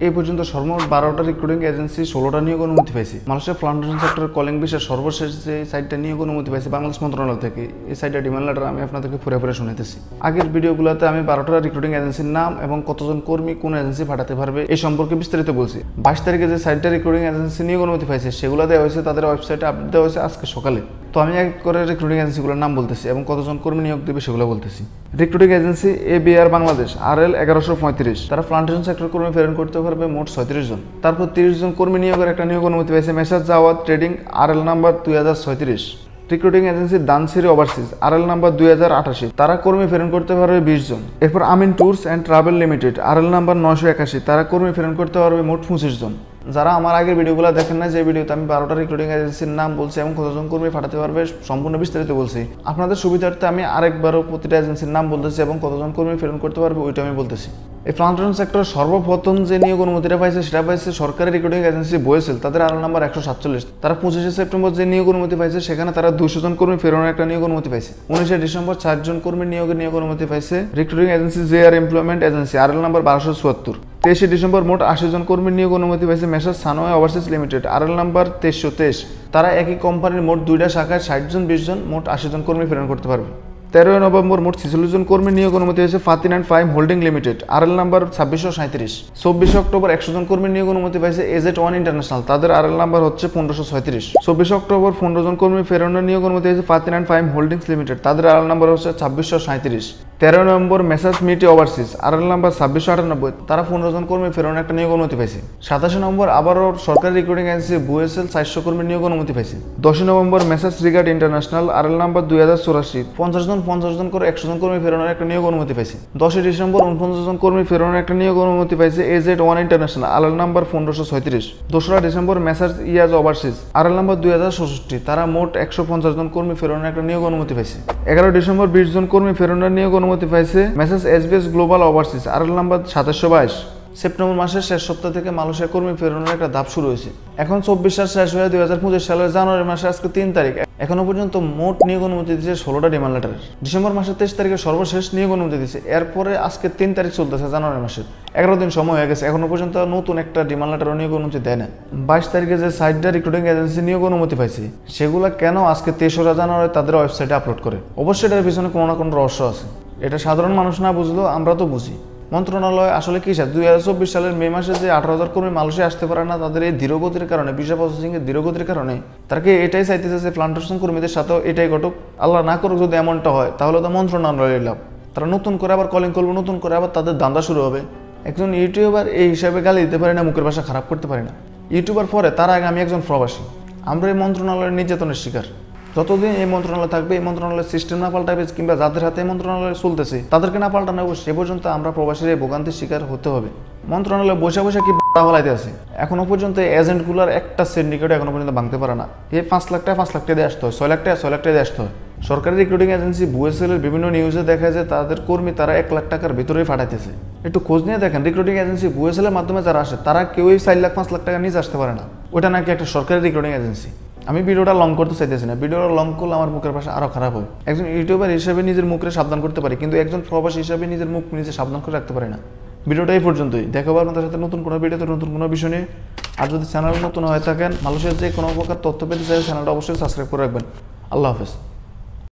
এই পর্যন্ত সর্বমোট 12টা রিক্রুটিং এজেন্সি 16টা নিয়োগ অনুমতি পাইছে। মালয়েশিয়া প্লান্টেশন সেক্টরের কলিং বিষয়ে সর্বশেষ যে সাইটটা নিয়োগ অনুমতি পাইছে বাংলাদেশ মন্ত্রণালয় থেকে, এই সাইটটা ডিমান্ড লেটার আমি আপনাদেরকে ফুরে শোনাতেছি। আগের ভিডিওগুলোতে আমি 12টা রিক্রুটিং এজেন্সির নাম এবং কতজন কর্মী কোন এজেন্সি পাঠাতে পারবে এই সম্পর্কে বিস্তারিত বলছি। 22 তারিখে যে সাইটটা রিক্রুটিং এজেন্সি নিয়োগ অনুমতি পাইছে সেগুলো দেওয়া হয়েছে, তাদের ওয়েবসাইটে আপডেট দেওয়া হয়েছে আজকে সকালে। তো আমি এক করে রিক্রুটিং এজেন্সিগুলোর নাম বলতেছি এবং কতজন কর্মী নিয়োগ দেবে সেগুলো বলতেছি। Recruiting agency ABR Bangladesh RL 1135, তারা প্লান্টেশন সেক্টর কর্মী প্রেরণ করতে পারবে মোট 36 জন। তারপর 30 জন কর্মী নিয়োগের একটা নিয়োগ অনুমতি পেয়েছে messrs Jawad trading RL number 2036। Recruiting agency Dansiri overseas RL number 2088, তারা কর্মী প্রেরণ করতে পারবে 20 জন। এরপর Amin tours and travel limited RL number 981, তারা কর্মী প্রেরণ করতে পারবে মোট 25 জন। যারা আমার আগের ভিডিওগুলো দেখেন না, যে ভিডিওতে আমি 12টা রিক্রুটিং এজেন্সির নাম বলছি এবং কতজন কর্মী পাঠাতে পারবে সম্পূর্ণ বিস্তারিত বলছি, আপনাদের সুবিধার্থে আমি আরেকবারও প্রতিটা এজেন্সির নাম বলতেছি এবং কতজন কর্মী প্রেরণ করতে পারবে ওইটা আমি বলতেছি। এই প্লান্টেশন সেক্টর সর্বপ্রথম যে নিয়োগ অনুমতিটা পাইছে সেটা পাইছে সরকারি রিক্রুটিং এজেন্সি বয়েসেল, তাদের RL নাম্বার 147। তারা 25শে সেপ্টেম্বর যে নিয়োগ অনুমতি পাইছে সেখানে তারা 200 জন কর্মী ফেরানোর একটা নিয়োগ অনুমতি পাইছে। 19শে ডিসেম্বর 4 জন কর্মী নিয়োগের নিয়োগ অনুমতি পাইছে recruiting agency JR employment agency RL number 1274। 23শে ডিসেম্বর মোট 80 জন কর্মীর নিয়োগ অনুমতি পাইছে Messrs Sunway overseas limited RL number 2323, তারা একই কোম্পানির মোট 2টা শাখায় 60 জন 20 জন মোট 80 জন কর্মী প্রেরণ করতে পারবে। 13 নভেম্বর মোট 46 জন কর্মী নিয়োগ অনুমতি হয়েছে Fatin and Faim holding limited RL number 2637। 24 October 100 জন কর্মী নিয়োগ অনুমতি পাইছে AZ1 ইন্টারন্যাশনাল, তাদের RL নাম্বার হচ্ছে 1536। 24 অক্টোবর 15 জন কর্মী ফেরানোর নিয়োগ অনুমতি হয়েছে Fatin and Faim holdings limited, তাদের RL নাম্বার হচ্ছে 2637। 13 নভেম্বর মেসার্স মিটি ওভারসিজ RL নাম্বার 2698, তারা 15 জন কর্মী ফেরানোর একটা নিয়োগ অনুমতি পাইছে। 27 নভেম্বর আবারও সরকারি রিক্রুটিং এজেন্সি বুয়েসেল 400 কর্মী নিয়োগ অনুমতি পাইছে। 10 November messrs regard international RL number 2084, 50 জন করে 100 জন কর্মী ফেরানোর একটা নিয়োগ অনুমতি পাইছে। 10 ডিসেম্বর 49 জন কর্মী ফেরানোর একটা নিয়োগ অনুমতি পাইছে AZ1 ইন্টারন্যাশনাল RL নাম্বার 1536। 2রা ডিসেম্বর মেসার্স ইয়াজ ওভারসিজ RL নাম্বার 2066, তারা মোট 150 জন কর্মী ফেরানোর একটা নিয়োগ অনুমতি পাইছে। 11 ডিসেম্বর 20 জন কর্মী ফেরানোর নিয়োগ অনুমতি পাইছে messrs SBS global overseas RL number 2722। September মাসের শেষ সপ্তাহ থেকে মালয়েশিয়া কর্মী ফেরানোর একটা ধাপ শুরু হয়েছে। এখন 24 সাল শেষ হয়ে 2025 সালের জানুয়ারি মাসে আজকে 3 তারিখ, এখনো পর্যন্ত মোট নিয়োগ অনুমতি দিয়েছে 16টা ডিমান্ড লেটার। ডিসেম্বর মাসের 23 তারিখে সর্বশেষ নিয়োগ অনুমতি দিয়েছে, এরপরে আজকে 3 তারিখ চলতেছে জানুয়ারি মাসের, 11 দিন সময় হয়ে গেছে, এখনো পর্যন্ত নতুন একটা ডিমান্ড লেটার নিয়োগ অনুমতি দেয় না। 22 তারিখে যে সাইটটা রিক্রুটিং এজেন্সি নিয়োগ অনুমতি পাইছে সেগুলো কেন আজকে 23 জানুয়ারি তাদের ওয়েবসাইটে আপলোড করে? অবশ্যই এটার পিছনে কোনো না কোনো রহস্য আছে, এটা সাধারণ মানুষ না বুঝলেও আমরা তো বুঝি। মন্ত্রণালয় আসলে কি চায়? 2024 সালের মে মাসে যে 18,000 কর্মী মালয়েশিয়া আসতে পারে না, তাদের এই ধীরগতির কারণে, ভিসা প্রসেসিং এর ধীরগতির কারণে তারা কি এটাই চাইতেছে যে প্লান্টেশন কর্মীদের সাথেও এটাই ঘটুক? আল্লাহ না করুক যদি এমনটা হয়, তাহলে তো মন্ত্রণালয়ের লাভ। তারা নতুন করে আবার কলিং করবে, নতুন করে আবার তাদের দান্দা শুরু হবে। একজন ইউটিউবার এই হিসাবে গালি দিতে পারে না, মুখের ভাষা খারাপ করতে পারে না। ইউটিউবার পরে তার আগে আমি একজন প্রবাসী, আমরা এই মন্ত্রণালয়ের নির্যাতনের শিকার। যতদিন এই মন্ত্রণালয় থাকবে, এই মন্ত্রণালয়ের সিস্টেম না পাল্টাবে কিংবা যাদের হাতে এই মন্ত্রণালয় চলতেছে তাদেরকে না পাল্টানো হবে, সে পর্যন্ত আমরা প্রবাসীর এই ভোগান্তির শিকার হতে হবে। মন্ত্রণালয় বসে বসে কি হলাইতে আছে? এখনো পর্যন্ত এজেন্টগুলোর একটা সিন্ডিকেট এখনো পর্যন্ত ভাঙতে পারে না। এই 5 লাখ টাকা দিয়ে আসতে হয়, 6 লাখ টাকা দিয়ে আসতে হয়। সরকারি রিক্রুটিং এজেন্সি বুয়েসেলের বিভিন্ন নিউজে দেখা যায় তাদের কর্মী তারা 1 লাখ টাকার ভিতরেই পাঠাইতেছে। একটু খোঁজ নিয়ে দেখেন, রিক্রুটিং এজেন্সি বুয়েসেলের মাধ্যমে যারা আসে তারা কেউই 4 লাখ 5 লাখ টাকা নিচে আসতে পারে না। ওটা নাকি একটা সরকারি রিক্রুটিং এজেন্সি। আমি ভিডিওটা লং করতে চাইতেছি না, ভিডিওটা লং করলে আমার মুখের ভাষা আরও খারাপ হবে। একজন ইউটিউবার হিসেবে নিজের মুখে সাবধান করতে পারি, কিন্তু একজন প্রবাসী হিসেবে নিজের মুখ নিজে সাবধান করে রাখতে পারি না। ভিডিওটা এই পর্যন্তই, দেখাবো আপনাদের সাথে নতুন কোনো ভিডিওতে নতুন কোনো বিষয় নিয়ে। আর যদি চ্যানেল নতুন হয়ে থাকেন, মালয়েশিয়ার যে কোনো প্রকার তথ্য পেতে চাই চ্যানেলটা অবশ্যই সাবস্ক্রাইব করে রাখবেন। আল্লাহ হাফেজ।